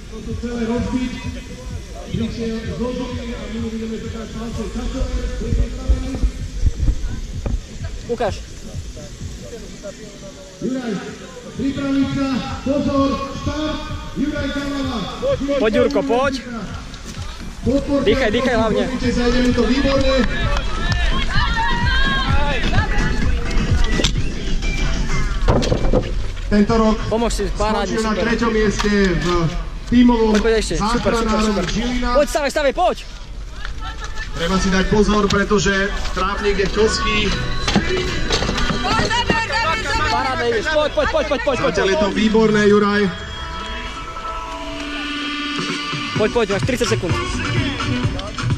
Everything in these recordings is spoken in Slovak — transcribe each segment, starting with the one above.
Toto celé rozbiť. Prišiel zložený a my budeme čakať palce časové. Ukáž. Juraj, pripraviť sa, pozor, štart, Juraj Kalava. Poď Jurko, poď. Dýchaj, dýchaj hlavne. Zajdeme to výborne. Tento rok skončil na 3. mieste v tímovom záchranárom Žilina. Poď, stavaj, poď! Treba si dať pozor, pretože trávnik je klský. Parádne ideš, poď. Zatiaľ je to výborné, Juraj. Poď, máš 30 sekúnd.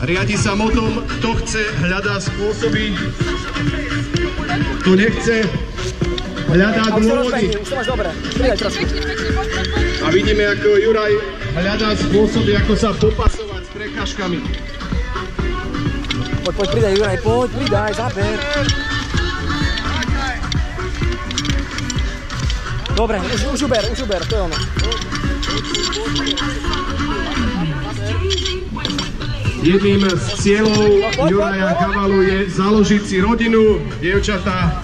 Riadi sa motom, kto chce, hľadá spôsoby. Kto nechce, hľadá dôvody. Už to máš dobre, pridaj trošku. A vidíme, ako Juraj hľadá spôsoby, ako sa popasovať s prekážkami. Poď, pridaj Juraj, pridaj, záber. Dobre, už uber, to je ono. Jedným z cieľov Juraja Kavalu je založiť si rodinu. Dievčatá,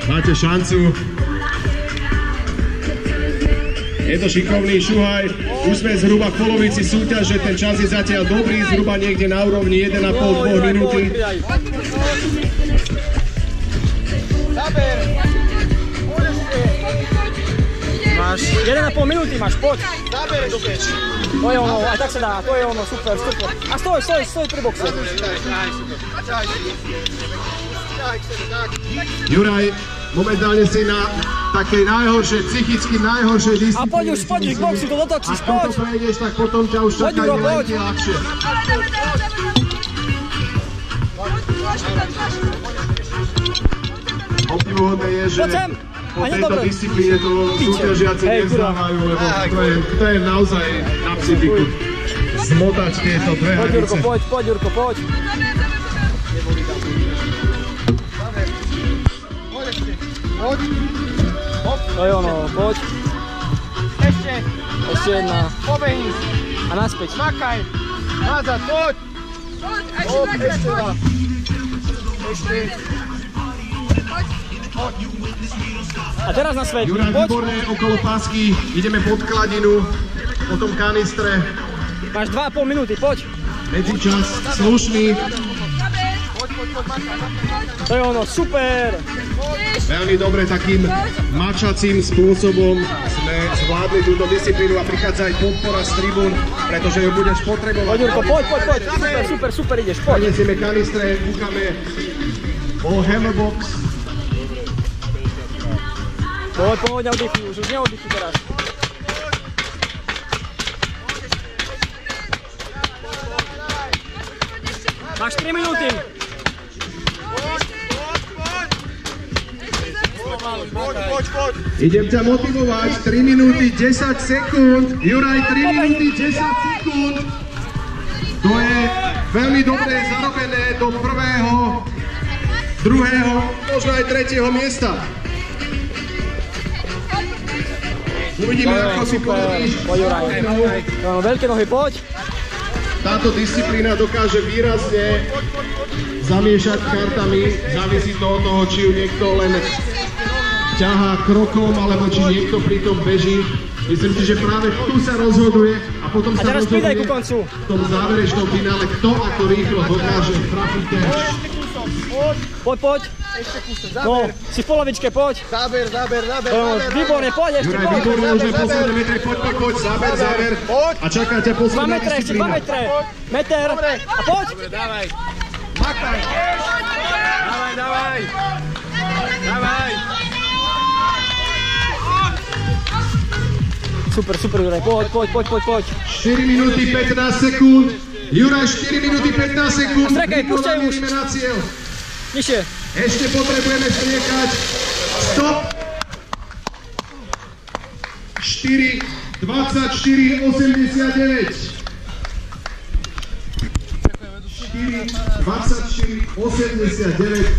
máte šancu. Je to šikovný šuhaj. Už sme zhruba v polovici súťaže, ten čas je zatiaľ dobrý, zhruba niekde na úrovni 1,5–2 minúty. Máš 1,5 minúty, poď. To je ono, aj tak sa dá, to je ono, super. A stoj pri boxe. Juraj, momentálne si na takej najhoršej, psychicky najhoršej disciplíne. A poď už, k boxu, to dotočíš, poď. Ak toto prejdeš, tak potom ťa už čakajú len tie ľahšie. Obdivuhodné je, že po tejto disciplíne to súťažiaci nevzdávajú, lebo to je naozaj na psychiku. Zmotať tieto dve hranice. Poď Jurko, poď. To je ono, poď. Ešte jedna. Pobehni. A naspäť. Makaj. Nazad, poď. Ešte. A teraz na svet. Juraj, výborné okolo pásky. Ideme pod kladinu. Potom kanistre. Máš 2,5 minúty, poď. Medzičas slušný. To je ono, super. Veľmi dobre, takým mačacím spôsobom sme zvládli túto disciplínu a prichádza aj podpora z tribún, pretože ju budeš potrebovať. Poď Jurko, poď. Super ideš, poď. Prinesieme kanistre, kúkame o hammerbox. Poď, neoddychuj, už neoddychuj teraz. Máš 3 minúty. Poď. Idem ťa motivovať, 3 minúty 10 sekúnd. Juraj, 3 minúty 10 sekúnd. To je veľmi dobre zarobené do prvého, druhého, možno aj tretieho miesta. Uvidíme, ako si podaríš. Poď Juraj. Veľké nohy, poď. Táto disciplína dokáže výrazne zamiešať kartami. Závisí to od toho, či ju niekto len ťahá krokom, alebo či niekto pri tom beží. Myslím si, že práve tu sa rozhoduje a potom sa rozhoduje v tom záverečnom finále, kto ako rýchlo dokáže trafiť ten. Poď. No, si v polovičke, poď. Záber. Výborne, poď ešte, Juraj, výborne, už je posledné metre, poď, záber. A čaká ťa posledná disciplína. 2 metre, meter a poď. Dobre, dávaj. Makaj. Dávaj. Super, Juraj, poď. 4 minúty 15 sekúnd. Juraj, 4 minúty 15 sekúnd. Strekaj, púšťaj už. Ideme na cieľ. Nižšie. Ešte potrebujeme striekať. Stop. 4, 24, 89. 4, 24, 89.